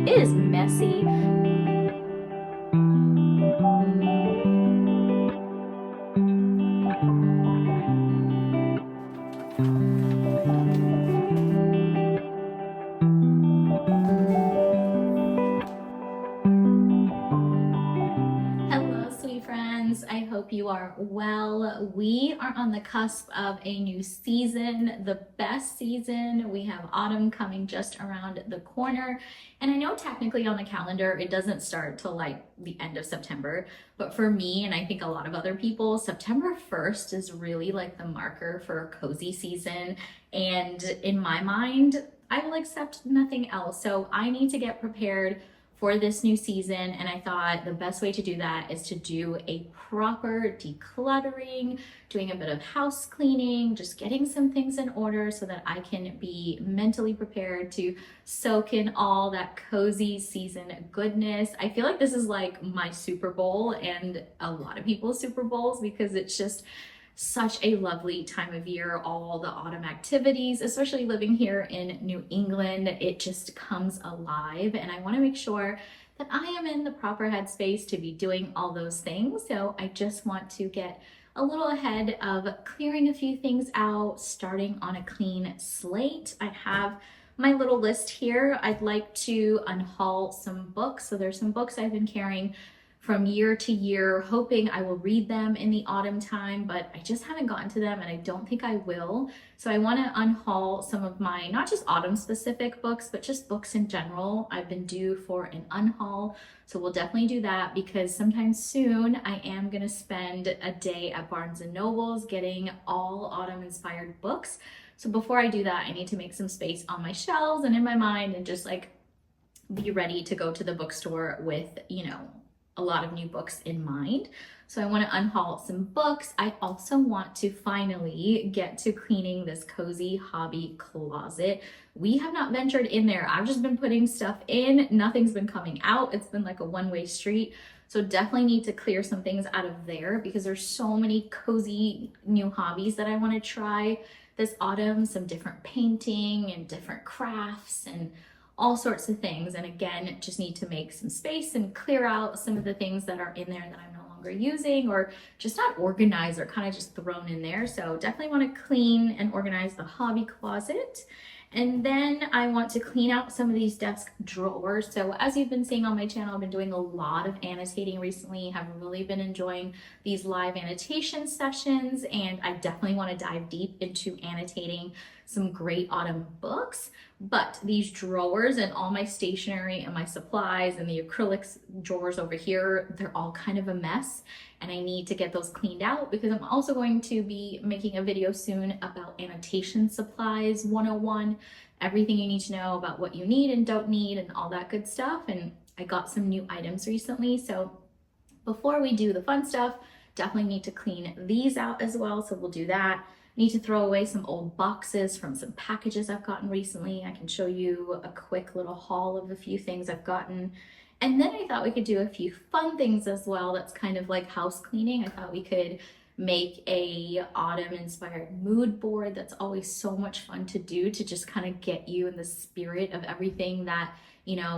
It is messy. Hello, sweet friends. I hope you are well. We are on the cusp of a new season, the best season. We have autumn coming just around the corner. And I know technically on the calendar, it doesn't start till like the end of September. But for me, and I think a lot of other people, September 1st is really like the marker for a cozy season. And in my mind, I will accept nothing else. So I need to get prepared for this new season, and I thought the best way to do that is to do a proper decluttering, doing a bit of house cleaning, just getting some things in order so that I can be mentally prepared to soak in all that cozy season goodness. I feel like this is like my Super Bowl and a lot of people's Super Bowls because it's just such a lovely time of year, all the autumn activities, especially living here in New England, it just comes alive. And I want to make sure that I am in the proper headspace to be doing all those things. So I just want to get a little ahead of clearing a few things out, starting on a clean slate. I have my little list here. I'd like to unhaul some books. So there's some books I've been carrying from year to year, hoping I will read them in the autumn time, but I just haven't gotten to them and I don't think I will. So I want to unhaul some of my, not just autumn specific books, but just books in general. I've been due for an unhaul. So we'll definitely do that because sometime soon I am going to spend a day at Barnes and Noble's getting all autumn inspired books. So before I do that, I need to make some space on my shelves and in my mind and just like be ready to go to the bookstore with, a lot of new books in mind. So I want to unhaul some books. I also want to finally get to cleaning this cozy hobby closet. We have not ventured in there. I've just been putting stuff in. Nothing's been coming out. It's been like a one-way street. So definitely need to clear some things out of there because there's so many cozy new hobbies that I want to try this autumn, some different painting and different crafts and all sorts of things. And again, just need to make some space and clear out some of the things that are in there that I'm no longer using or just not organized or kind of just thrown in there. So definitely want to clean and organize the hobby closet. And then I want to clean out some of these desk drawers. So as you've been seeing on my channel, I've been doing a lot of annotating recently, have really been enjoying these live annotation sessions, and I definitely want to dive deep into annotating some great autumn books. But these drawers and all my stationery and my supplies and the acrylics drawers over here, they're all kind of a mess. And I need to get those cleaned out because I'm also going to be making a video soon about annotation supplies 101, everything you need to know about what you need and don't need and all that good stuff. And I got some new items recently. So before we do the fun stuff, definitely need to clean these out as well. So we'll do that. Need to throw away some old boxes from some packages I've gotten recently. I can show you a quick little haul of a few things I've gotten. And then I thought we could do a few fun things as well. That's kind of like house cleaning. I thought we could make a autumn inspired mood board. That's always so much fun to do, to just kind of get you in the spirit of everything that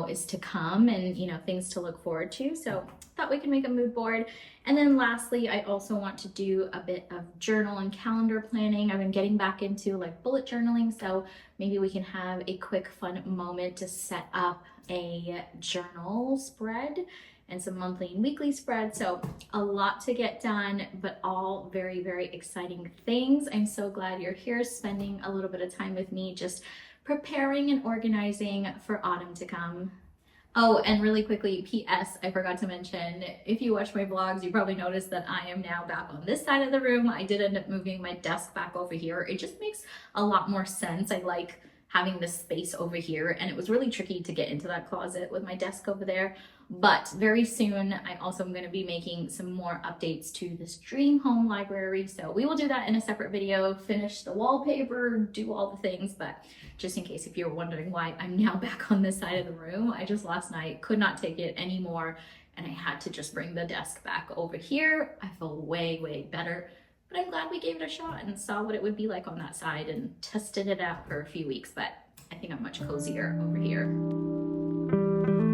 is to come and things to look forward to. So thought we could make a mood board. And then lastly, I also want to do a bit of journal and calendar planning. I've been getting back into like bullet journaling, so maybe we can have a quick fun moment to set up a journal spread and some monthly and weekly spreads. So a lot to get done, but all very, very exciting things. I'm so glad you're here spending a little bit of time with me, just preparing and organizing for autumn to come. Oh, and really quickly, PS, I forgot to mention, if you watch my vlogs, you probably noticed that I am now back on this side of the room. I did end up moving my desk back over here. It just makes a lot more sense. I like having this space over here, and it was really tricky to get into that closet with my desk over there. But very soon, I also am going to be making some more updates to this dream home library. So we will do that in a separate video, finish the wallpaper, do all the things. But just in case if you're wondering why I'm now back on this side of the room, I just last night could not take it anymore. And I had to just bring the desk back over here. I feel way, way better. But I'm glad we gave it a shot and saw what it would be like on that side and tested it out for a few weeks. But I think I'm much cozier over here.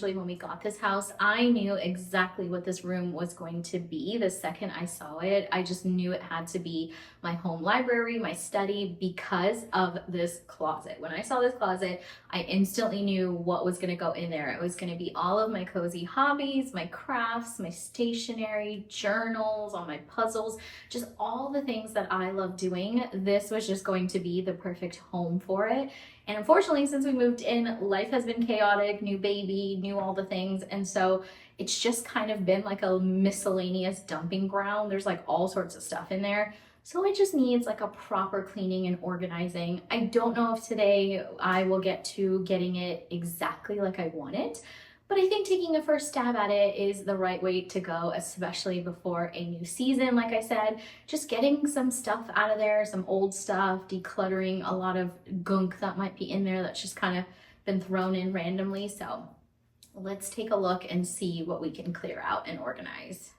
especially when we got this house, I knew exactly what this room was going to be. The second I saw it, I just knew it had to be my home library, my study, because of this closet. When I saw this closet, I instantly knew what was going to go in there. It was going to be all of my cozy hobbies, my crafts, my stationery, journals, all my puzzles, just all the things that I love doing. This was just going to be the perfect home for it. And unfortunately, since we moved in, life has been chaotic, new baby, new all the things. And so it's just kind of been like a miscellaneous dumping ground. There's like all sorts of stuff in there. So it just needs like a proper cleaning and organizing. I don't know if today I will get to getting it exactly like I want it, but I think taking a first stab at it is the right way to go, especially before a new season. Like I said, just getting some stuff out of there, some old stuff, decluttering a lot of gunk that might be in there that's just kind of been thrown in randomly. So let's take a look and see what we can clear out and organize.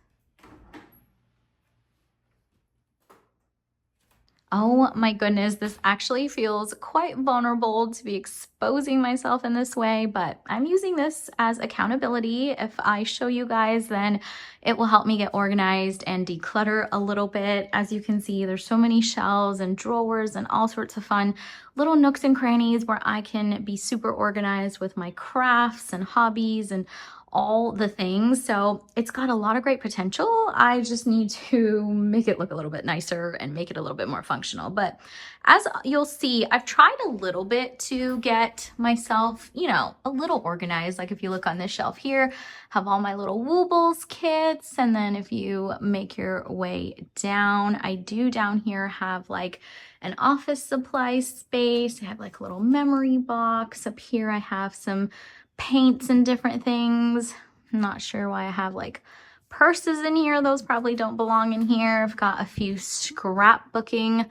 Oh my goodness, this actually feels quite vulnerable to be exposing myself in this way, but I'm using this as accountability. If I show you guys, then it will help me get organized and declutter a little bit. As you can see, there's so many shelves and drawers and all sorts of fun little nooks and crannies where I can be super organized with my crafts and hobbies and all the things. So it's got a lot of great potential. I just need to make it look a little bit nicer and make it a little bit more functional. But as you'll see, I've tried a little bit to get myself, you know, a little organized. Like if you look on this shelf here, have all my little Woobles kits. And then if you make your way down, I do down here have like an office supply space. I have like a little memory box. Up here I have some paints and different things. I'm not sure why I have like purses in here. Those probably don't belong in here. I've got a few scrapbooking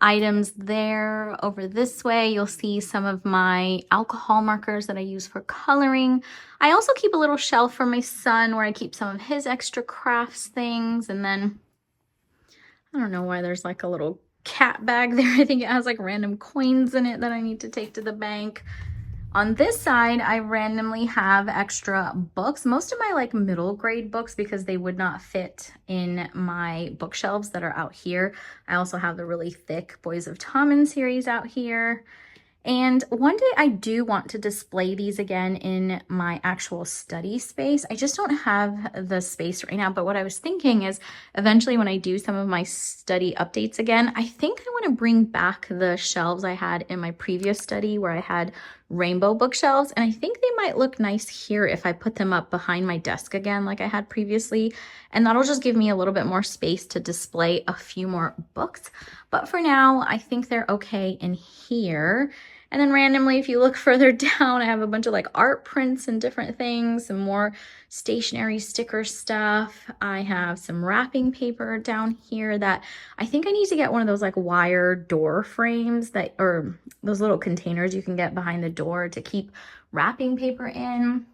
items there. Over this way, you'll see some of my alcohol markers that I use for coloring. I also keep a little shelf for my son where I keep some of his extra crafts things. And then I don't know why there's like a little cat bag there. I think it has like random coins in it that I need to take to the bank. On this side, I randomly have extra books, most of my like middle grade books because they would not fit in my bookshelves that are out here. I also have the really thick Boys of Tommen series out here. And one day I do want to display these again in my actual study space. I just don't have the space right now, but what I was thinking is eventually when I do some of my study updates again, I think I want to bring back the shelves I had in my previous study where I had rainbow bookshelves, and I think they might look nice here if I put them up behind my desk again like I had previously, and that'll just give me a little bit more space to display a few more books. But for now, I think they're okay in here. And then randomly, if you look further down, I have a bunch of like art prints and different things, some more stationery sticker stuff. I have some wrapping paper down here that I think I need to get one of those like wire door frames that, or those little containers you can get behind the door to keep wrapping paper in.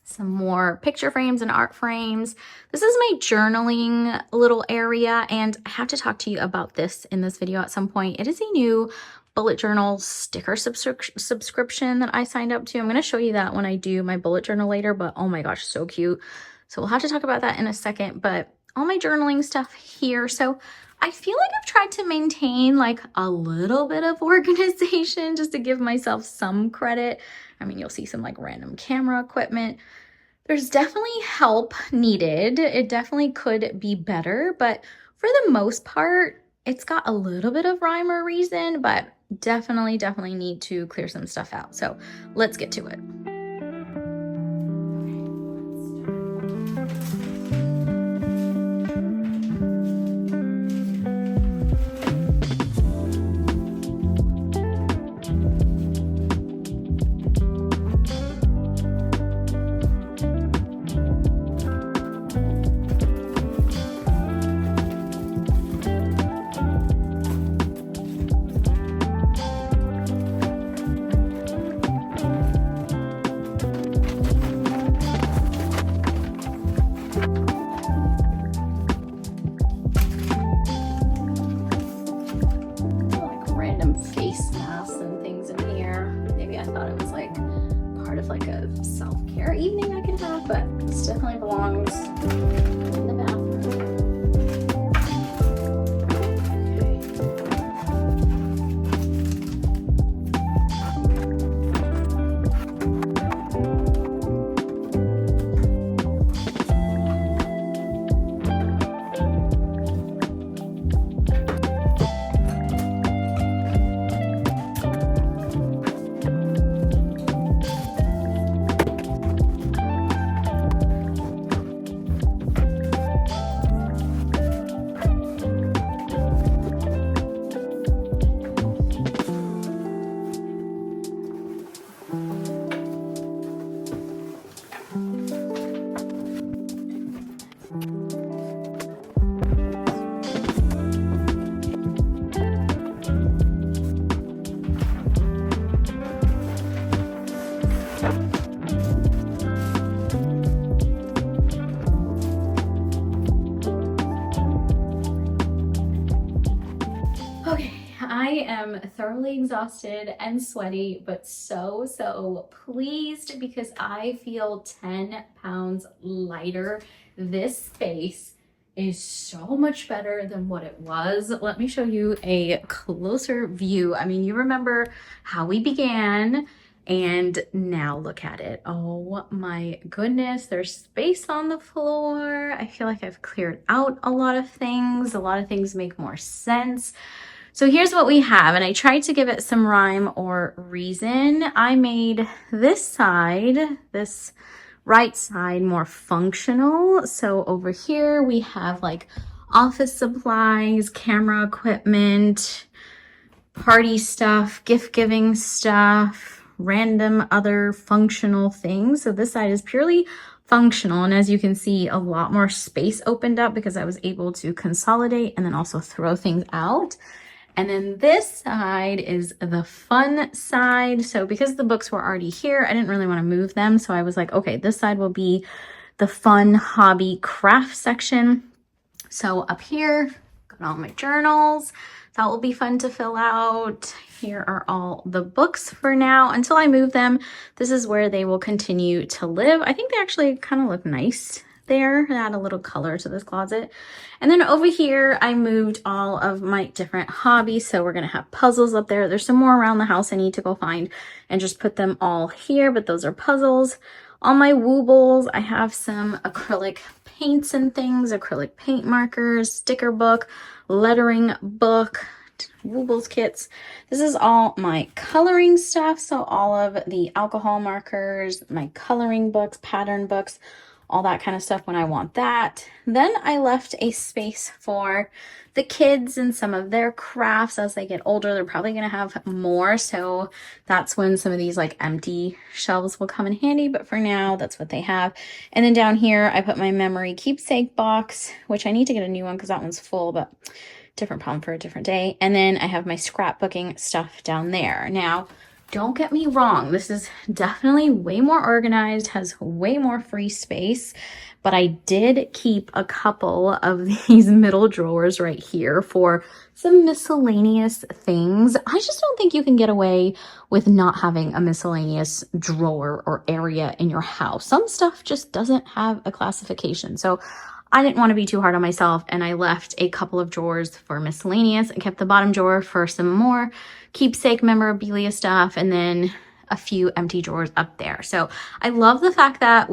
Some more picture frames and art frames. This is my journaling little area, and I have to talk to you about this in this video at some point. It is a new bullet journal sticker subscription that I signed up to. I'm going to show you that when I do my bullet journal later, but oh my gosh, so cute. So we'll have to talk about that in a second, but all my journaling stuff here. So I feel like I've tried to maintain like a little bit of organization just to give myself some credit. I mean, you'll see some like random camera equipment. There's definitely help needed. It definitely could be better, but for the most part, it's got a little bit of rhyme or reason, but definitely need to clear some stuff out. So let's get to it. Evening am thoroughly exhausted and sweaty, but so pleased because I feel 10 pounds lighter. This space is so much better than what it was. Let me show you a closer view. I mean, you remember how we began, and now look at it. Oh my goodness, there's space on the floor. I feel like I've cleared out a lot of things. A lot of things make more sense. So here's what we have, and I tried to give it some rhyme or reason. I made this side, this right side, more functional. So over here we have like office supplies, camera equipment, party stuff, gift giving stuff, random other functional things. So this side is purely functional, and as you can see, a lot more space opened up because I was able to consolidate and then also throw things out. And then this side is the fun side. So because the books were already here, I didn't really want to move them. So I was like, okay, this side will be the fun hobby craft section. So up here, got all my journals. That will be fun to fill out. Here are all the books for now. Until I move them, this is where they will continue to live. I think they actually kind of look nice there. Add a little color to this closet. And then over here, I moved all of my different hobbies. So we're going to have puzzles up there. There's some more around the house I need to go find and just put them all here, but those are puzzles. All my woobles, I have some acrylic paints and things, acrylic paint markers, sticker book, lettering book, woobles kits. This is all my coloring stuff. So all of the alcohol markers, my coloring books, pattern books, all that kind of stuff when I want that. Then I left a space for the kids and some of their crafts. As they get older, they're probably going to have more. So that's when some of these like empty shelves will come in handy. But for now, that's what they have. And then down here, I put my memory keepsake box, which I need to get a new one because that one's full, but different problem for a different day. And then I have my scrapbooking stuff down there. Now, don't get me wrong, this is definitely way more organized, has way more free space, but I did keep a couple of these middle drawers right here for some miscellaneous things. I just don't think you can get away with not having a miscellaneous drawer or area in your house. Some stuff just doesn't have a classification. So I didn't want to be too hard on myself, and I left a couple of drawers for miscellaneous and kept the bottom drawer for some more keepsake memorabilia stuff, and then a few empty drawers up there. So I love the fact that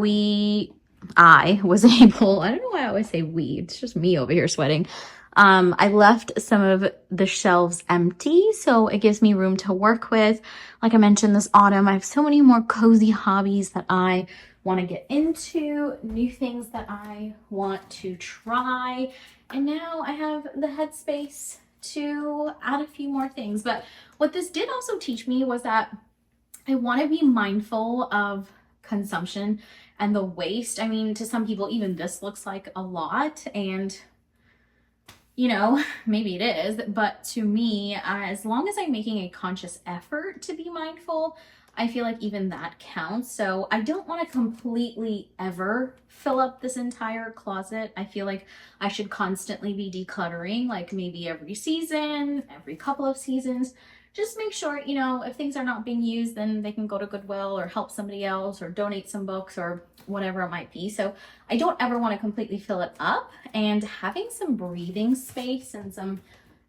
I was able, I don't know why I always say we, it's just me over here sweating. I left some of the shelves empty, so it gives me room to work with. Like I mentioned, this autumn, I have so many more cozy hobbies that I want to get into, new things that I want to try. And now I have the headspace to add a few more things. But what this did also teach me was that I want to be mindful of consumption and the waste. I mean, to some people, even this looks like a lot, and you know, maybe it is, but to me, as long as I'm making a conscious effort to be mindful, I feel like even that counts. So I don't want to completely ever fill up this entire closet. I feel like I should constantly be decluttering, like maybe every season, every couple of seasons. Just make sure, you know, if things are not being used, then they can go to Goodwill or help somebody else or donate some books or whatever it might be. So I don't ever want to completely fill it up, and having some breathing space and some,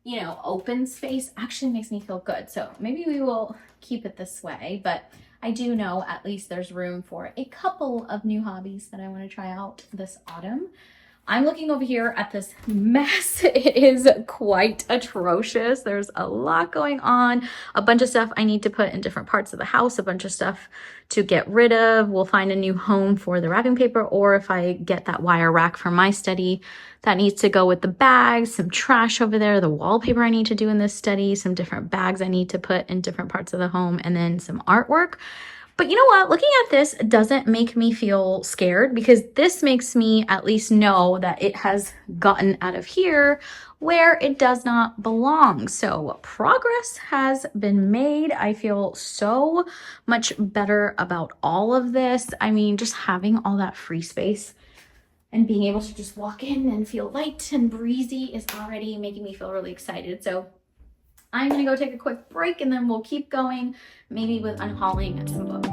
you know, open space actually makes me feel good. So maybe we will keep it this way, but I do know at least there's room for a couple of new hobbies that I want to try out this autumn. I'm looking over here at this mess. It is quite atrocious. There's a lot going on, a bunch of stuff I need to put in different parts of the house, a bunch of stuff to get rid of. We'll find a new home for the wrapping paper, or if I get that wire rack from my study, that needs to go with the bags, some trash over there, the wallpaper I need to do in this study, some different bags I need to put in different parts of the home, and then some artwork. But you know what? Looking at this doesn't make me feel scared, because this makes me at least know that it has gotten out of here where it does not belong. So progress has been made. I feel so much better about all of this. I mean, just having all that free space and being able to just walk in and feel light and breezy is already making me feel really excited. So I'm gonna go take a quick break and then we'll keep going, maybe with unhauling some books.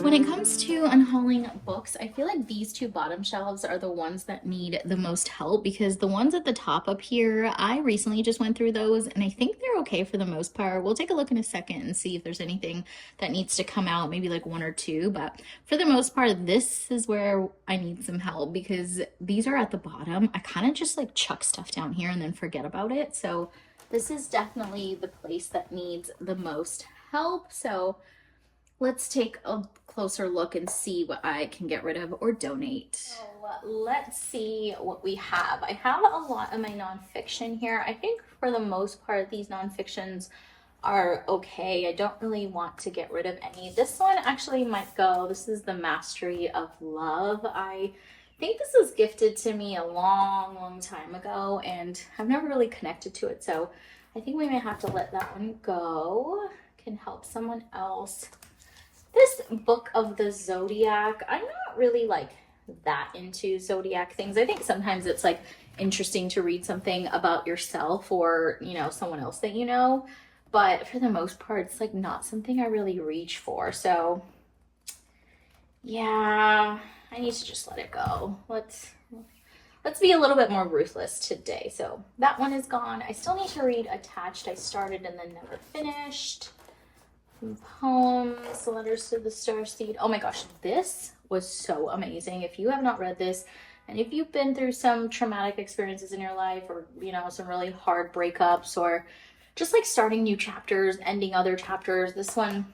When it comes to unhauling books, I feel like these two bottom shelves are the ones that need the most help, because the ones at the top up here, I recently just went through those and I think they're okay for the most part. We'll take a look in a second and see if there's anything that needs to come out, maybe like one or two, but for the most part, this is where I need some help because these are at the bottom. I kind of just like chuck stuff down here and then forget about it. So this is definitely the place that needs the most help. So let's take a closer look and see what I can get rid of or donate. So let's see what we have. I have a lot of my nonfiction here. I think for the most part, these nonfictions are okay. I don't really want to get rid of any. This one actually might go. This is The Mastery of Love. I think this was gifted to me a long time ago and I've never really connected to it. So I think we may have to let that one go. Can help someone else. This Book of the Zodiac, I'm not really like that into zodiac things. I think sometimes it's like interesting to read something about yourself or, you know, someone else that you know, but for the most part, it's like not something I really reach for. So yeah, I need to just let it go. Let's be a little bit more ruthless today. So that one is gone. I still need to read Attached. I started and then never finished. Some poems, Letters to the Starseed. Oh my gosh, this was so amazing. If you have not read this, and if you've been through some traumatic experiences in your life, or, you know, some really hard breakups, or just like starting new chapters, ending other chapters, this one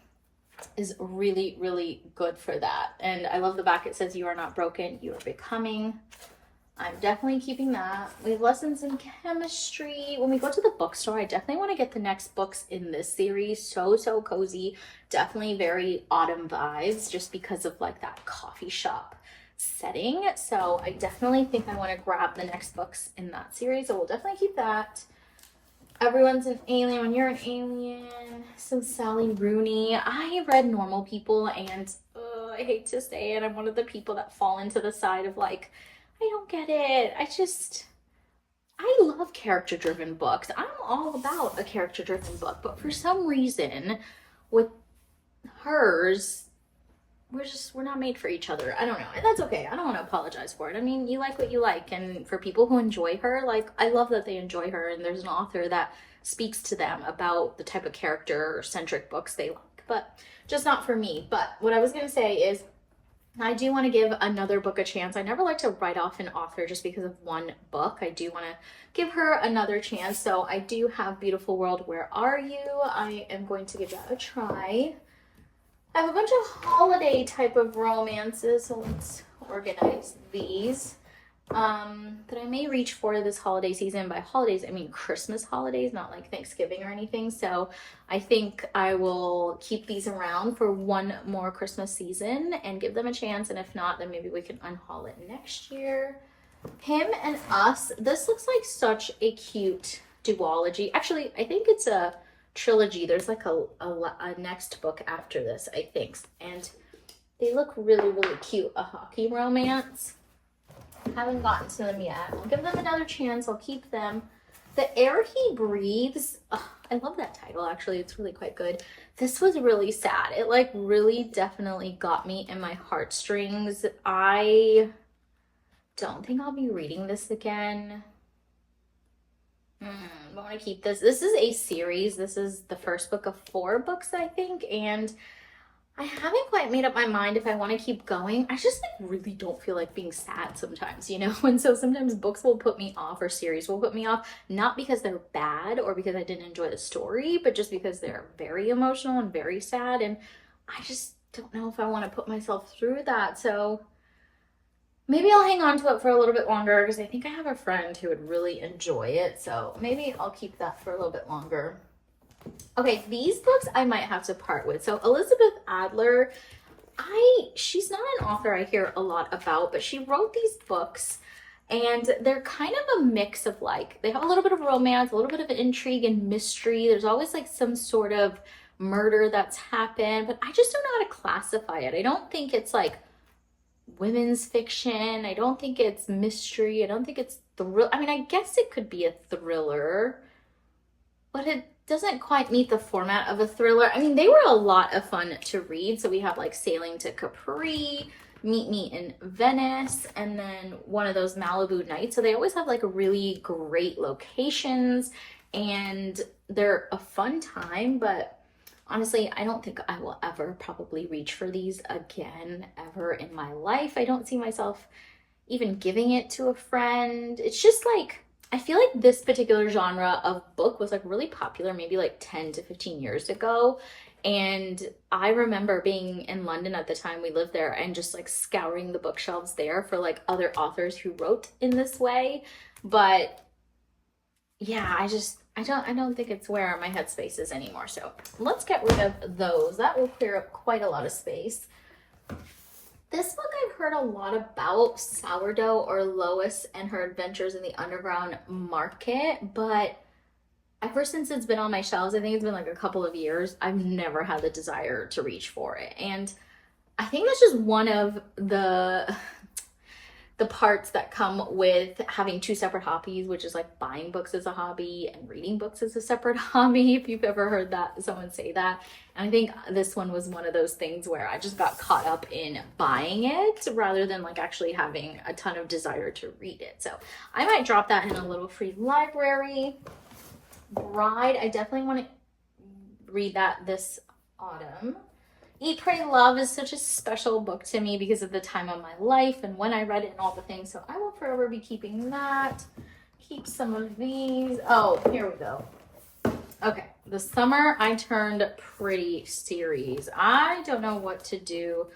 is really good for that. And I love the back. It says, "You are not broken, you are becoming." I'm definitely keeping that. We have lessons in chemistry. When we go to the bookstore, I definitely want to get the next books in this series. So cozy. Definitely very autumn vibes just because of like that coffee shop setting. So I definitely think I want to grab the next books in that series. So we'll definitely keep that. Everyone's an Alien When You're an Alien. Some Sally Rooney. I read Normal People and I hate to say it, I'm one of the people that fall into the side of like, I don't get it. I love character-driven books. I'm all about a character-driven book, but for some reason with hers, we're not made for each other. I don't know. And that's okay. I don't want to apologize for it. I mean, you like what you like. And for people who enjoy her, like, I love that they enjoy her. And there's an author that speaks to them about the type of character-centric books they like, but just not for me. But what I was going to say is, I do want to give another book a chance. I never like to write off an author just because of one book. I do want to give her another chance. So I do have Beautiful World, Where Are You? I am going to give that a try. I have a bunch of holiday type of romances, so let's organize these. That I may reach for this holiday season. By holidays, I mean Christmas holidays, not like Thanksgiving or anything. So I think I will keep these around for one more Christmas season and give them a chance. And if not, then maybe we can unhaul it next year. Him and Us. This looks like such a cute duology. Actually, I think it's a trilogy. There's like a next book after this, I think. And they look really cute. A hockey romance. Haven't gotten to them yet. I'll give them another chance. I'll keep them. The Air He Breathes. I love that title, actually. It's really quite good. This was really sad. It like really definitely got me in my heartstrings. I don't think I'll be reading this again. I want to keep this. This is a series. This is the first book of 4 books, I think. And I haven't quite made up my mind if I want to keep going. I just like really don't feel like being sad sometimes, you know? And so sometimes books will put me off or series will put me off, not because they're bad or because I didn't enjoy the story, but just because they're very emotional and very sad. And I just don't know if I want to put myself through that. So maybe I'll hang on to it for a little bit longer because I think I have a friend who would really enjoy it. So maybe I'll keep that for a little bit longer. Okay, these books I might have to part with. So Elizabeth Adler, she's not an author I hear a lot about, but she wrote these books And they're kind of a mix of like, they have a little bit of romance, a little bit of intrigue and mystery. There's always like some sort of murder that's happened, but I just don't know how to classify it. I don't think it's like women's fiction. I don't think it's mystery. I don't think it's thrill. I mean, I guess it could be a thriller, but it doesn't quite meet the format of a thriller. I mean, they were a lot of fun to read. So we have like Sailing to Capri, Meet Me in Venice, and then one of those Malibu nights. So they always have like really great locations and they're a fun time, but honestly, I don't think I will ever probably reach for these again ever in my life. I don't see myself even giving it to a friend. It's just like, I feel like this particular genre of book was like really popular maybe like 10 to 15 years ago. And I remember being in London at the time we lived there and just like scouring the bookshelves there for like other authors who wrote in this way. But yeah, I don't think it's where my headspace is anymore. So let's get rid of those. That will clear up quite a lot of space. This book I've heard a lot about, Sourdough, or Lois and Her Adventures in the Underground Market, but ever since it's been on my shelves, I think it's been like a couple of years, I've never had the desire to reach for it. And I think that's just one of the parts that come with having two separate hobbies, which is like buying books as a hobby and reading books as a separate hobby, if you've ever heard that someone say that. And I think this one was one of those things where I just got caught up in buying it rather than like actually having a ton of desire to read it. So I might drop that in a little free library. Bride, I definitely want to read that this autumn. Eat, Pray, Love is such a special book to me because of the time of my life and when I read it and all the things. So I will forever be keeping that. Keep some of these. Oh, here we go. Okay, the Summer I Turned Pretty series. I don't know what to do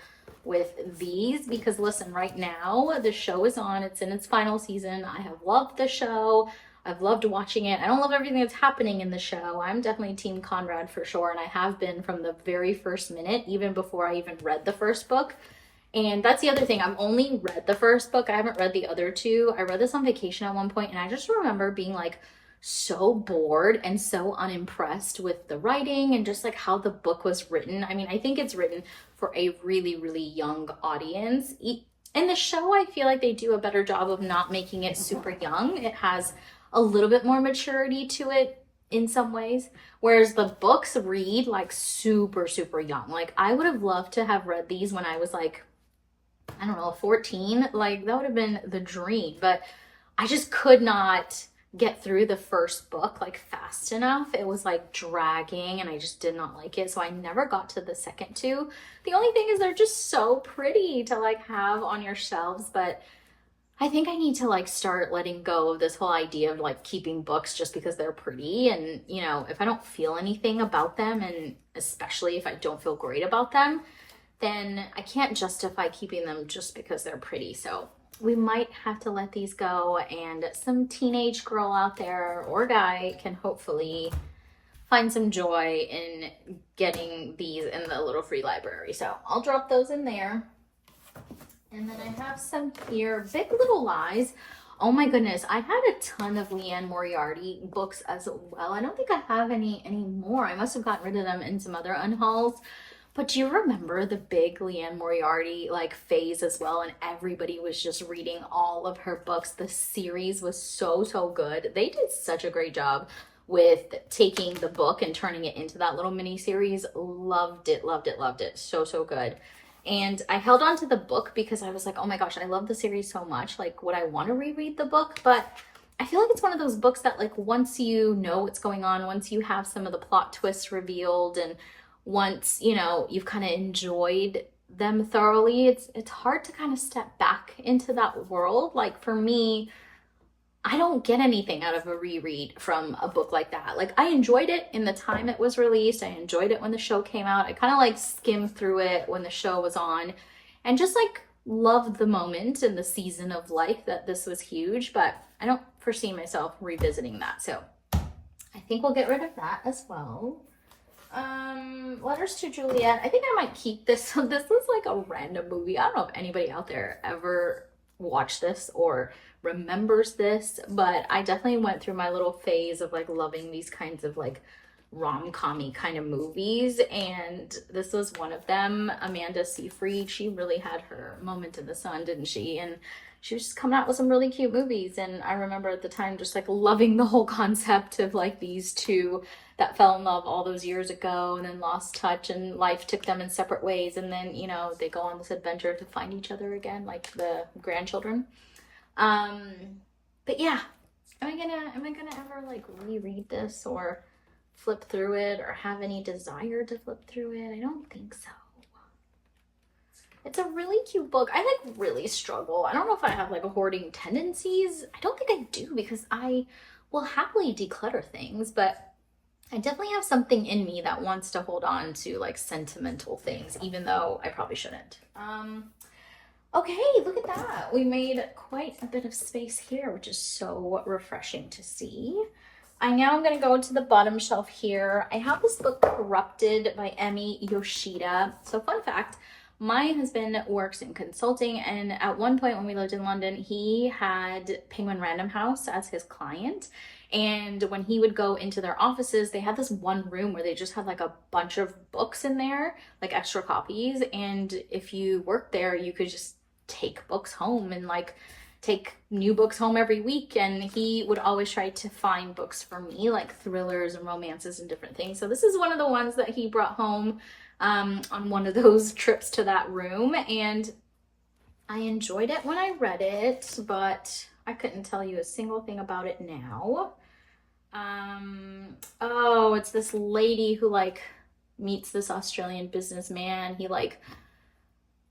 with these because listen, right now the show is on. It's in its final season. I have loved the show. I've loved watching it. I don't love everything that's happening in the show. I'm definitely Team Conrad for sure, and I have been from the very first minute, even before I even read the first book. And that's the other thing. I've only read the first book. I haven't read the other two. I read this on vacation at one point, and I just remember being like so bored and so unimpressed with the writing and just like how the book was written. I mean, I think it's written for a really, really young audience. In the show, I feel like they do a better job of not making it super young. It has a little bit more maturity to it in some ways, whereas the books read like super, super young. Like I would have loved to have read these when I was like, I don't know, 14. Like that would have been the dream, but I just could not get through the first book like fast enough. It was like dragging and I just did not like it. So I never got to the second two. The only thing is they're just so pretty to like have on your shelves, but I think I need to like start letting go of this whole idea of like keeping books just because they're pretty. And, you know, if I don't feel anything about them, and especially if I don't feel great about them, then I can't justify keeping them just because they're pretty. So we might have to let these go, and some teenage girl out there or guy can hopefully find some joy in getting these in the little free library. So I'll drop those in there. And then I have some here, Big Little Lies. Oh my goodness, I had a ton of Leanne Moriarty books as well. I don't think I have any more. I must have gotten rid of them in some other unhauls. But do you remember the big Leanne Moriarty like phase as well? And everybody was just reading all of her books. The series was so, so good. They did such a great job with taking the book and turning it into that little mini series. Loved it, loved it, loved it. So, so good. And I held on to the book because I was like, oh my gosh, I love the series so much. Like, would I want to reread the book? But I feel like it's one of those books that like once you know what's going on, once you have some of the plot twists revealed, and once, you know, you've kind of enjoyed them thoroughly, it's hard to kind of step back into that world. Like for me, I don't get anything out of a reread from a book like that. Like I enjoyed it in the time it was released. I enjoyed it when the show came out. I kind of like skimmed through it when the show was on and just like loved the moment and the season of life that this was huge, but I don't foresee myself revisiting that. So I think we'll get rid of that as well. Letters to Juliet. I think I might keep this. So this was like a random movie. I don't know if anybody out there ever watched this or remembers this, but I definitely went through my little phase of like loving these kinds of like rom-com-y kind of movies, and this was one of them. Amanda Seyfried, she really had her moment in the sun, didn't she? And she was just coming out with some really cute movies, and I remember at the time just like loving the whole concept of like these two that fell in love all those years ago and then lost touch and life took them in separate ways, and then you know they go on this adventure to find each other again, like the grandchildren. But yeah, am I gonna ever like reread this or flip through it or have any desire to flip through it? I don't think so. It's a really cute book. I like really struggle. I don't know if I have like a hoarding tendencies. I don't think I do, because I will happily declutter things, but I definitely have something in me that wants to hold on to like sentimental things, even though I probably shouldn't. Okay, look at that. We made quite a bit of space here, which is so refreshing to see. I'm gonna go to the bottom shelf here. I have this book, Corrupted by Emi Yoshida. So fun fact, my husband works in consulting, and at one point when we lived in London, he had Penguin Random House as his client. And when he would go into their offices, they had this one room where they just had like a bunch of books in there, like extra copies. And if you worked there, you could just take books home and like take new books home every week. And he would always try to find books for me, like thrillers and romances and different things. So this is one of the ones that he brought home on one of those trips to that room, and I enjoyed it when I read it, but I couldn't tell you a single thing about it now. Oh, it's this lady who like meets this Australian businessman. He like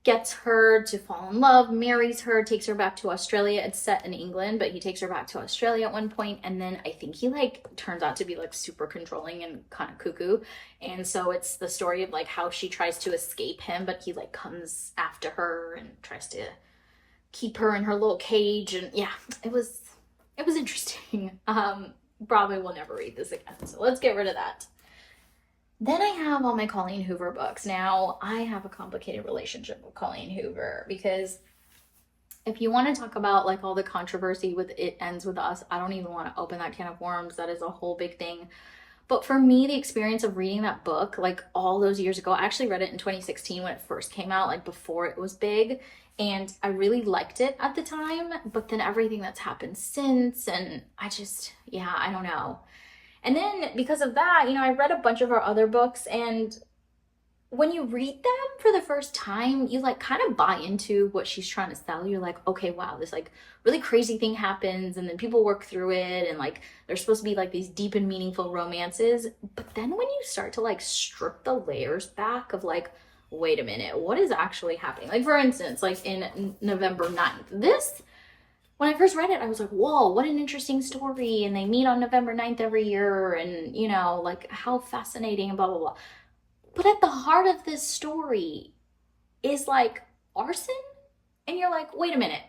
gets her to fall in love, marries her, takes her back to Australia. It's set in England, but he takes her back to Australia at one point, and then I think he like turns out to be like super controlling and kind of cuckoo. And so it's the story of like how she tries to escape him, but he like comes after her and tries to keep her in her little cage. And yeah, it was interesting. Probably will never read this again, so let's get rid of that. Then I have all my Colleen Hoover books. Now, I have a complicated relationship with Colleen Hoover, because if you want to talk about like all the controversy with It Ends With Us, I don't even want to open that can of worms. That is a whole big thing. But for me, the experience of reading that book, like all those years ago, I actually read it in 2016 when it first came out, like before it was big. And I really liked it at the time, but then everything that's happened since, and I just, yeah, I don't know. And then because of that, you know, I read a bunch of her other books, and when you read them for the first time, you like kind of buy into what she's trying to sell. You're like, okay, wow, this like really crazy thing happens, and then people work through it, and like there's supposed to be like these deep and meaningful romances. But then when you start to like strip the layers back of like, wait a minute, what is actually happening? Like for instance, like in November 9th, this, when I first read it, I was like, whoa, what an interesting story. And they meet on November 9th every year, and you know, like how fascinating and blah, blah, blah. But at the heart of this story is like arson. And you're like, wait a minute,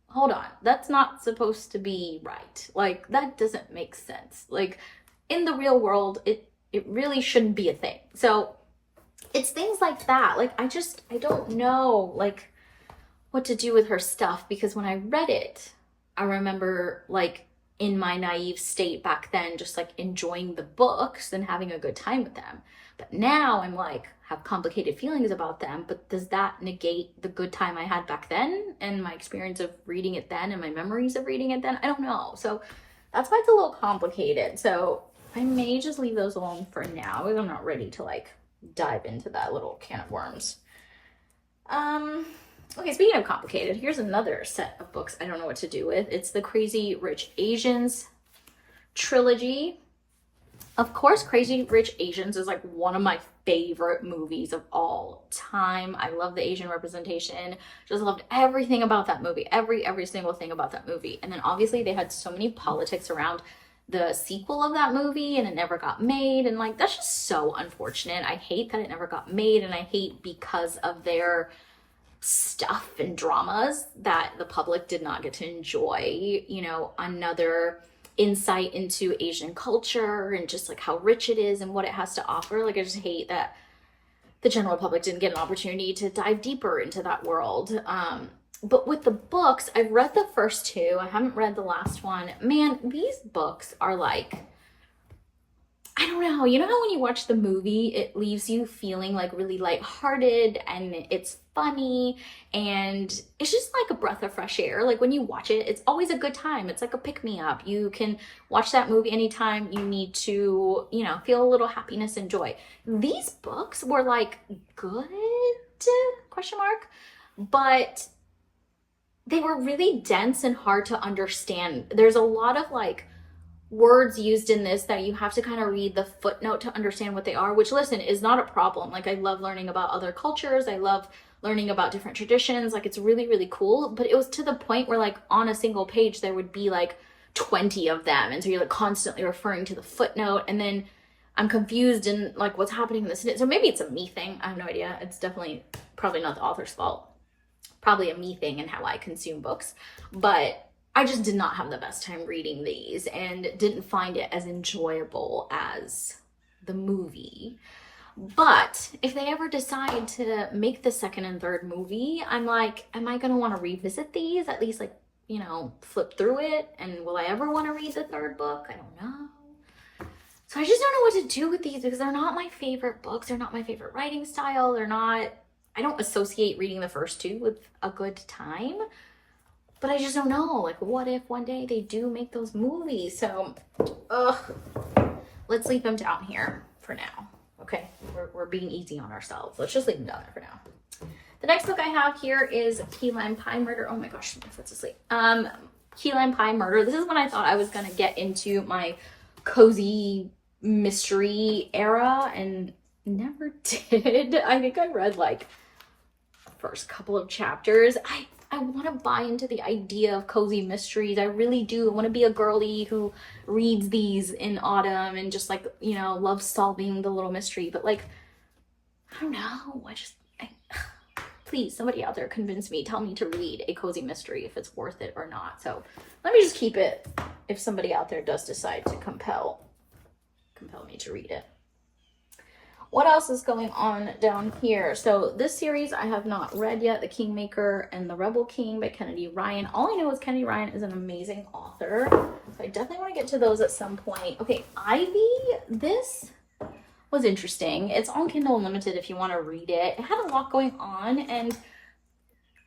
hold on. That's not supposed to be right. Like that doesn't make sense. Like in the real world, it really shouldn't be a thing. So it's things like that. Like I don't know like what to do with her stuff, because when I read it, I remember like in my naive state back then, just like enjoying the books and having a good time with them. But now I'm like, have complicated feelings about them, but does that negate the good time I had back then and my experience of reading it then and my memories of reading it then? I don't know. So that's why it's a little complicated. So I may just leave those alone for now, because I'm not ready to like dive into that little can of worms. Okay, speaking of complicated, here's another set of books I don't know what to do with. It's the Crazy Rich Asians trilogy. Of course, Crazy Rich Asians is like one of my favorite movies of all time. I love the Asian representation. Just loved everything about that movie. Every single thing about that movie. And then obviously they had so many politics around the sequel of that movie, and it never got made. And like, that's just so unfortunate. I hate that it never got made, and I hate because of their stuff and dramas that the public did not get to enjoy, you know, another insight into Asian culture and just like how rich it is and what it has to offer. Like I just hate that the general public didn't get an opportunity to dive deeper into that world. But with the books, I've read the first two. I haven't read the last one. Man, these books are like, I don't know. You know how when you watch the movie, it leaves you feeling like really lighthearted and it's funny and it's just like a breath of fresh air. Like when you watch it, it's always a good time. It's like a pick me up. You can watch that movie anytime you need to, you know, feel a little happiness and joy. These books were like good, question mark, but they were really dense and hard to understand. There's a lot of like words used in this that you have to kind of read the footnote to understand what they are, which, listen, is not a problem. Like, I love learning about other cultures. I love learning about different traditions. Like, it's really, really cool. But it was to the point where, like, on a single page, there would be like 20 of them. And so you're like constantly referring to the footnote. And then I'm confused in like what's happening in this. So maybe it's a me thing. I have no idea. It's definitely probably not the author's fault. Probably a me thing in how I consume books. But I just did not have the best time reading these and didn't find it as enjoyable as the movie. But if they ever decide to make the second and third movie, I'm like, am I going to want to revisit these? At least, like, you know, flip through it? And will I ever want to read the third book? I don't know. So I just don't know what to do with these because they're not my favorite books. They're not my favorite writing style. I don't associate reading the first two with a good time. But I just don't know, like, what if one day they do make those movies? So, let's leave them down here for now. Okay, we're being easy on ourselves. Let's just leave them down there for now. The next book I have here is Key Lime Pie Murder. Oh my gosh, my foot's asleep. Key Lime Pie Murder. This is when I thought I was gonna get into my cozy mystery era and never did. I think I read like the first couple of chapters. I want to buy into the idea of cozy mysteries. I really do. I want to be a girly who reads these in autumn and just like, you know, loves solving the little mystery. But like, I don't know. Please, somebody out there convince me. Tell me to read a cozy mystery if it's worth it or not. So let me just keep it if somebody out there does decide to compel me to read it. What else is going on down here? So this series I have not read yet, The Kingmaker and the Rebel King by Kennedy Ryan. All I know is Kennedy Ryan is an amazing author. So I definitely want to get to those at some point. Okay, Ivy, this was interesting. It's on Kindle Unlimited if you want to read it. It had a lot going on and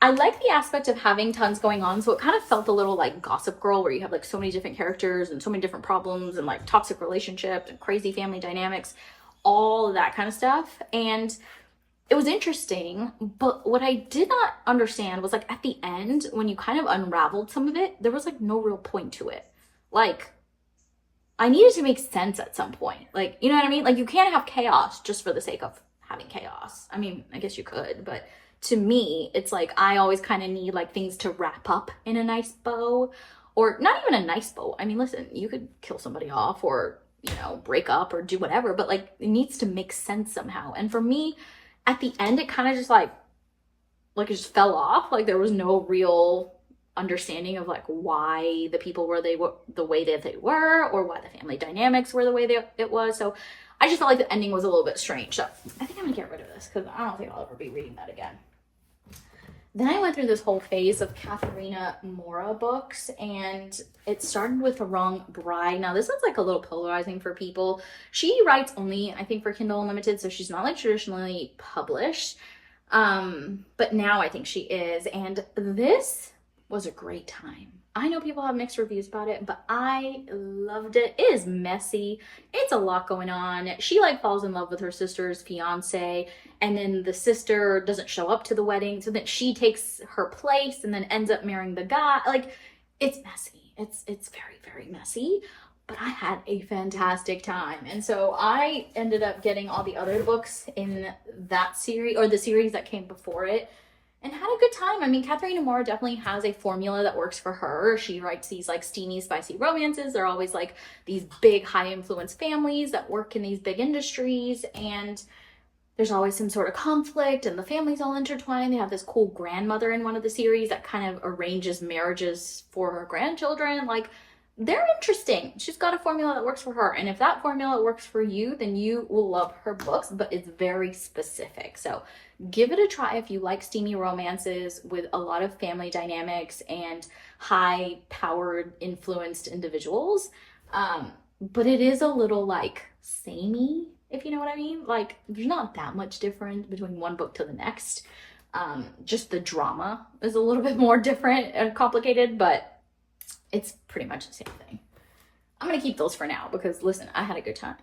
I like the aspect of having tons going on. So it kind of felt a little like Gossip Girl where you have like so many different characters and so many different problems and like toxic relationships and crazy family dynamics. All of that kind of stuff. And it was interesting, but what I did not understand was like at the end, when you kind of unraveled some of it, there was like no real point to it. Like, I needed to make sense at some point. Like, you know what I mean? Like, you can't have chaos just for the sake of having chaos. I mean, I guess you could, but to me, it's like I always kind of need like things to wrap up in a nice bow, or not even a nice bow. I mean, listen, you could kill somebody off or, you know, break up or do whatever, but like it needs to make sense somehow. And for me, at the end, it kind of just like it just fell off. Like there was no real understanding of like why the people were the way that they were, or why the family dynamics were the way it was. So I just felt like the ending was a little bit strange. So I think I'm gonna get rid of this because I don't think I'll ever be reading that again. Then I went through this whole phase of Katharina Mora books, and it started with The Wrong Bride. Now, this one's like a little polarizing for people. She writes only, I think, for Kindle Unlimited, so she's not like traditionally published. But now I think she is, and this was a great time. I know people have mixed reviews about it, but I loved it. It is messy. It's a lot going on. She like falls in love with her sister's fiance, and then the sister doesn't show up to the wedding, so then she takes her place and then ends up marrying the guy. Like, it's messy. It's very, very messy, but I had a fantastic time. And so I ended up getting all the other books in that series, or the series that came before it, and had a good time. I mean, Katharina Mora definitely has a formula that works for her. She writes these like steamy, spicy romances. They're always like these big, high influence families that work in these big industries, and there's always some sort of conflict, and the families all intertwined. They have this cool grandmother in one of the series that kind of arranges marriages for her grandchildren. Like, they're interesting. She's got a formula that works for her. And if that formula works for you, then you will love her books, but it's very specific. So give it a try if you like steamy romances with a lot of family dynamics and high powered influenced individuals. But it is a little like samey, if you know what I mean. Like there's not that much different between one book to the next. Just the drama is a little bit more different and complicated, but it's pretty much the same thing. I'm gonna keep those for now because listen, I had a good time.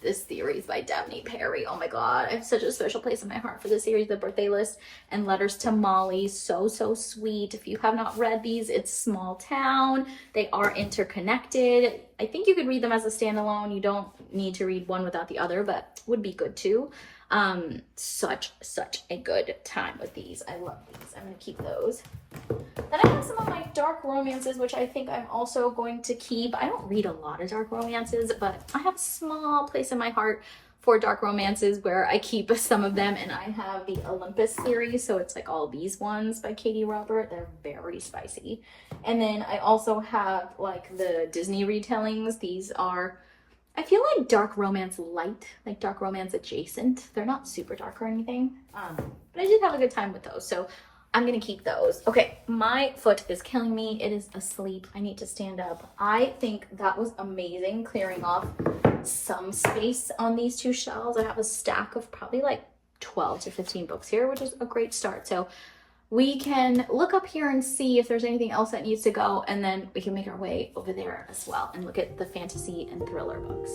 This series by Dabney Perry. Oh my God, I have such a special place in my heart for this series, The Birthday List and Letters to Molly. So sweet. If you have not read these, it's small town. They are interconnected. I think you could read them as a standalone. You don't need to read one without the other, but would be good too. Such a good time with these. I love these. I'm gonna keep those. Then I have some of my dark romances, which I think I'm also going to keep. I don't read a lot of dark romances, but I have a small place in my heart for dark romances where I keep some of them, and I have the Olympus series, so it's like all these ones by Katie Robert. They're very spicy. And then I also have like the Disney retellings. These are, I feel like dark romance light, like dark romance adjacent. They're not super dark or anything, but I did have a good time with those, so I'm gonna keep those. Okay, my foot is killing me. It is asleep. I need to stand up. I think that was amazing, clearing off some space on these two shelves. I have a stack of probably like 12 to 15 books here, which is a great start. So we can look up here and see if there's anything else that needs to go, and then we can make our way over there as well and look at the fantasy and thriller books.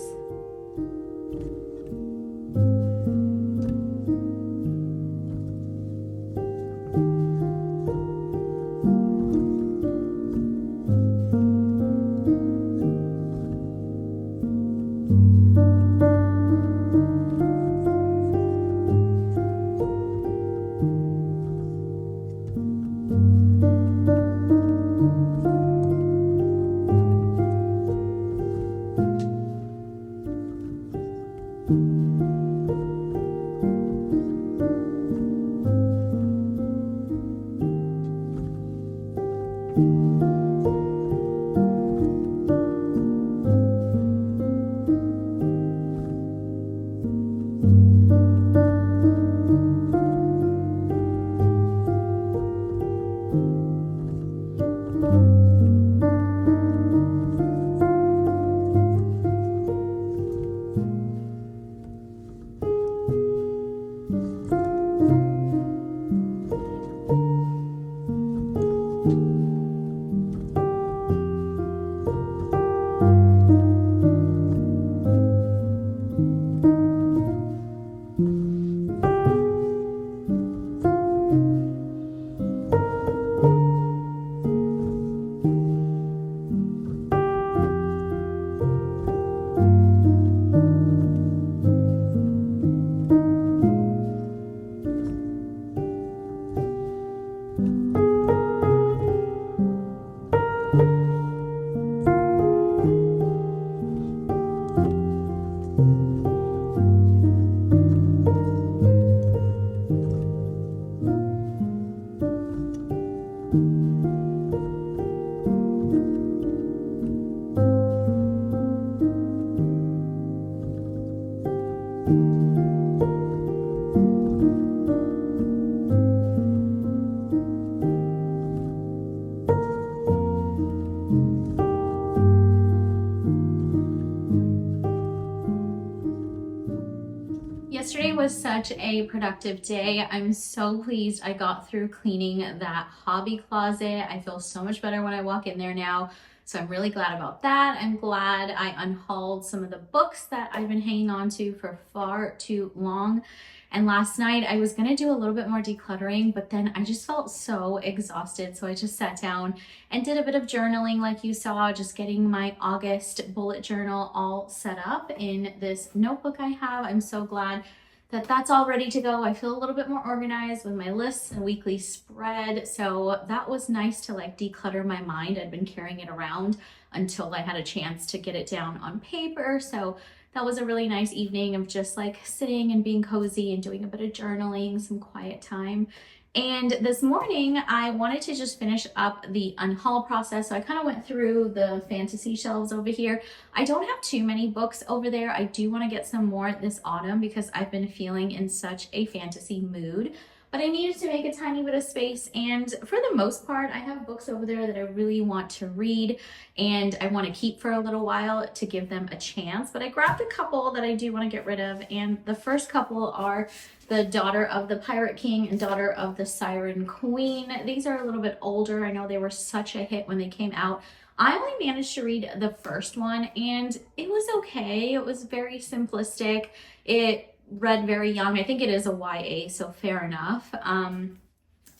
Yesterday was such a productive day. I'm so pleased I got through cleaning that hobby closet. I feel so much better when I walk in there now. So I'm really glad about that. I'm glad I unhauled some of the books that I've been hanging on to for far too long. And last night I was gonna do a little bit more decluttering, but then I just felt so exhausted. So I just sat down and did a bit of journaling like you saw, just getting my August bullet journal all set up in this notebook I have. I'm so glad that that's all ready to go. I feel a little bit more organized with my lists and weekly spread. So that was nice to like declutter my mind. I'd been carrying it around until I had a chance to get it down on paper. So that was a really nice evening of just like sitting and being cozy and doing a bit of journaling, some quiet time. And this morning I wanted to just finish up the unhaul process. So I kind of went through the fantasy shelves over here. I don't have too many books over there. I do want to get some more this autumn because I've been feeling in such a fantasy mood. But I needed to make a tiny bit of space, and for the most part, I have books over there that I really want to read and I want to keep for a little while to give them a chance. But I grabbed a couple that I do want to get rid of, and the first couple are the Daughter of the Pirate King and Daughter of the Siren Queen. These are a little bit older. I know they were such a hit when they came out. I only managed to read the first one and it was okay. It was very simplistic. It read very young. I think it is a YA, so fair enough.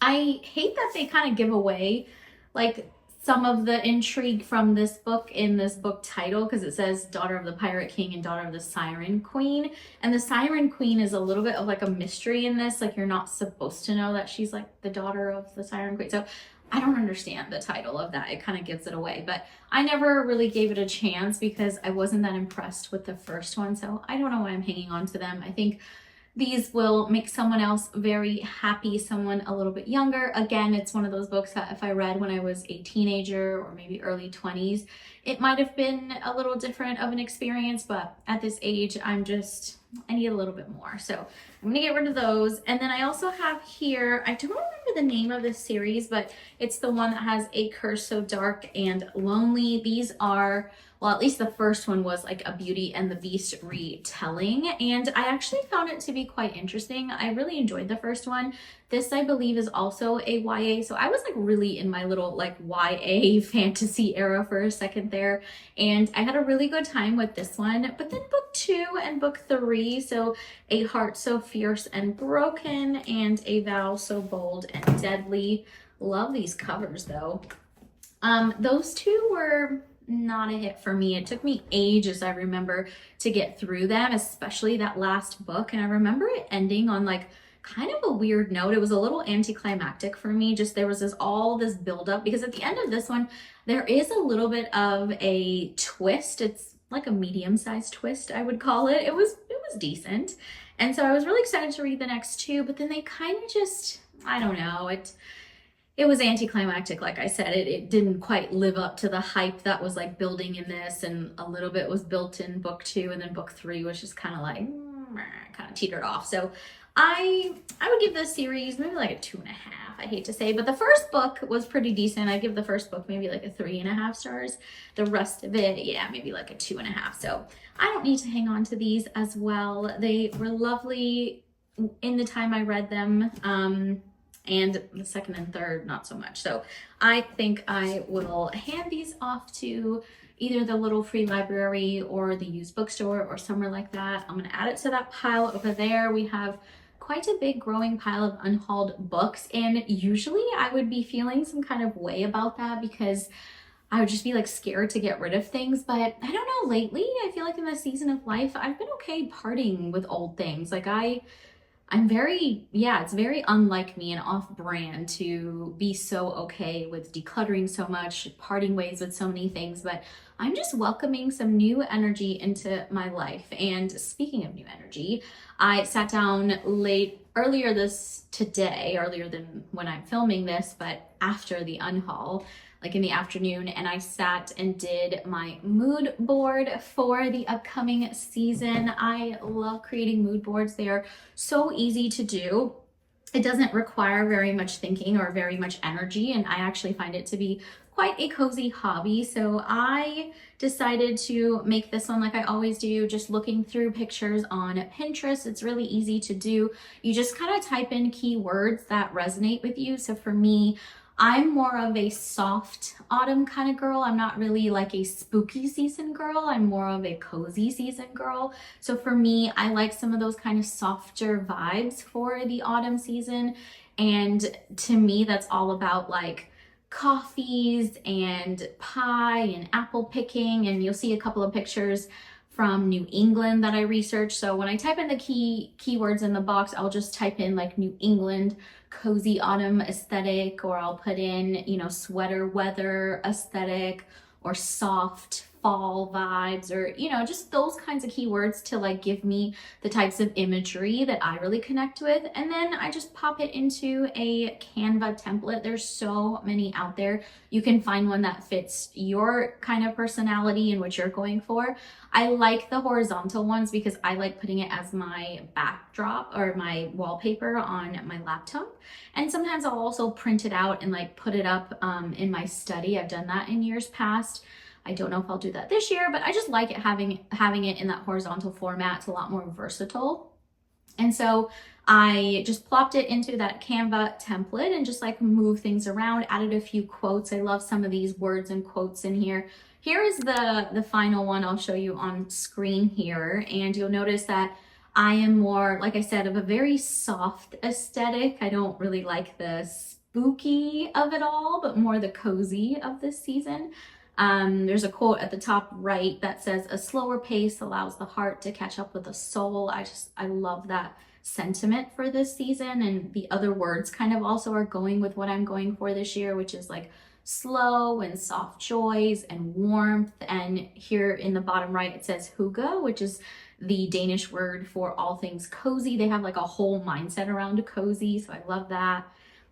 I hate that they kind of give away like some of the intrigue from this book in this book title, because it says Daughter of the Pirate King and Daughter of the Siren Queen. And the Siren Queen is a little bit of like a mystery in this. Like, you're not supposed to know that she's like the daughter of the Siren Queen. So I don't understand the title of that. It kind of gives it away, but I never really gave it a chance because I wasn't that impressed with the first one. So I don't know why I'm hanging on to them. I think these will make someone else very happy, someone a little bit younger. Again, it's one of those books that if I read when I was a teenager or maybe early 20s, it might have been a little different of an experience, but at this age, I need a little bit more. So I'm gonna get rid of those. And then I also have here, I don't remember the name of this series, but it's the one that has A Curse So Dark and Lonely. These are, well, at least the first one was like a Beauty and the Beast retelling, and I actually found it to be quite interesting. I really enjoyed the first one. This, I believe, is also a YA, so I was like really in my little like YA fantasy era for a second there, and I had a really good time with this one. But then book 2 and book 3, so A Heart So Fierce and Broken and A Vow So Bold and Deadly. Love these covers though. Those two were not a hit for me. It took me ages, I remember, to get through them, especially that last book. And I remember it ending on like kind of a weird note. It was a little anticlimactic for me. Just there was all this buildup, because at the end of this one, there is a little bit of a twist. It's like a medium-sized twist, I would call it. It was decent. And so I was really excited to read the next two, but then they kind of just, I don't know, it was anticlimactic. Like I said, it didn't quite live up to the hype that was like building in this, and a little bit was built in book 2, and then book 3 was just kind of like, kind of teetered off. So I would give this series maybe like a 2.5, I hate to say, but the first book was pretty decent. I'd give the first book maybe like a 3.5 stars. The rest of it, yeah, maybe like a 2.5. So I don't need to hang on to these as well. They were lovely in the time I read them. And the second and third, not so much. So I think I will hand these off to either the little free library or the used bookstore or somewhere like that. I'm gonna add it to that pile over there. We have quite a big growing pile of unhauled books, and usually I would be feeling some kind of way about that because I would just be like scared to get rid of things. But I don't know, lately I feel like in this season of life I've been okay parting with old things. Like I'm very, yeah, it's very unlike me and off-brand to be so okay with decluttering so much, parting ways with so many things, but I'm just welcoming some new energy into my life. And speaking of new energy, I sat down earlier than when I'm filming this, but after the unhaul, like in the afternoon, and I sat and did my mood board for the upcoming season. I love creating mood boards. They are so easy to do. It doesn't require very much thinking or very much energy, and I actually find it to be quite a cozy hobby. So I decided to make this one like I always do, just looking through pictures on Pinterest. It's really easy to do. You just kind of type in keywords that resonate with you. So for me, I'm more of a soft autumn kind of girl. I'm not really like a spooky season girl. I'm more of a cozy season girl. So for me, I like some of those kind of softer vibes for the autumn season. And to me, that's all about like coffees and pie and apple picking. And you'll see a couple of pictures from New England that I researched. So when I type in the keywords in the box, I'll just type in like New England cozy autumn aesthetic, or I'll put in, you know, sweater weather aesthetic or soft fall vibes, or, you know, just those kinds of keywords to like give me the types of imagery that I really connect with. And then I just pop it into a Canva template. There's so many out there. You can find one that fits your kind of personality and what you're going for. I like the horizontal ones because I like putting it as my backdrop or my wallpaper on my laptop. And sometimes I'll also print it out and like put it up in my study. I've done that in years past. I don't know if I'll do that this year, but I just like it having it in that horizontal format. It's a lot more versatile. And so I just plopped it into that Canva template and just like move things around, added a few quotes. I love some of these words and quotes in here. Here is the final one I'll show you on screen here. And you'll notice that I am more, like I said, of a very soft aesthetic. I don't really like the spooky of it all, but more the cozy of this season. There's a quote at the top right that says, "A slower pace allows the heart to catch up with the soul." I love that sentiment for this season. And the other words kind of also are going with what I'm going for this year, which is like slow and soft joys and warmth. And here in the bottom right, it says hygge, which is the Danish word for all things cozy. They have like a whole mindset around cozy, so I love that.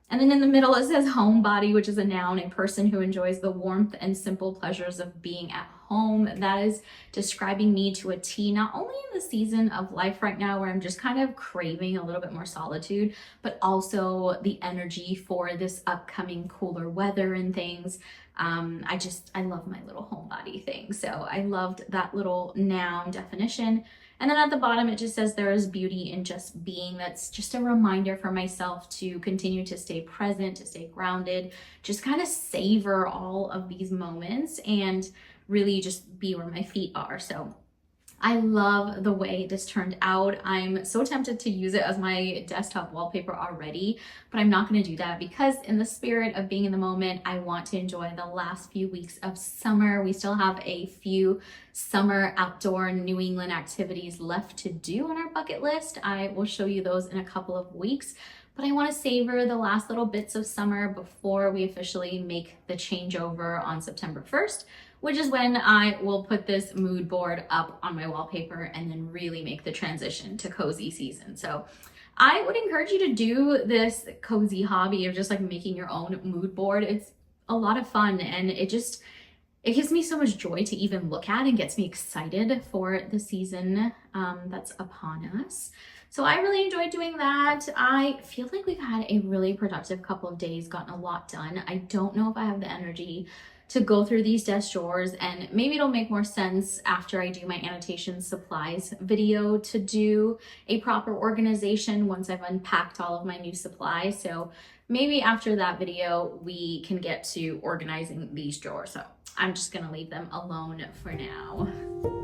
And then in the middle, it says homebody, which is a noun, a person who enjoys the warmth and simple pleasures of being at home. That is describing me to a T, not only in the season of life right now where I'm just kind of craving a little bit more solitude, but also the energy for this upcoming cooler weather and things. I love my little homebody thing. So I loved that little noun definition. And then at the bottom, it just says there is beauty in just being. That's just a reminder for myself to continue to stay present, to stay grounded, just kind of savor all of these moments and really just be where my feet are. So I love the way this turned out. I'm so tempted to use it as my desktop wallpaper already, but I'm not going to do that because in the spirit of being in the moment, I want to enjoy the last few weeks of summer. We still have a few summer outdoor New England activities left to do on our bucket list. I will show you those in a couple of weeks, but I want to savor the last little bits of summer before we officially make the changeover on September 1st. Which is when I will put this mood board up on my wallpaper and then really make the transition to cozy season. So I would encourage you to do this cozy hobby of just like making your own mood board. It's a lot of fun and it gives me so much joy to even look at and gets me excited for the season that's upon us. So I really enjoyed doing that. I feel like we've had a really productive couple of days, gotten a lot done. I don't know if I have the energy to go through these desk drawers, and maybe it'll make more sense after I do my annotation supplies video to do a proper organization once I've unpacked all of my new supplies. So maybe after that video, we can get to organizing these drawers. So I'm just gonna leave them alone for now.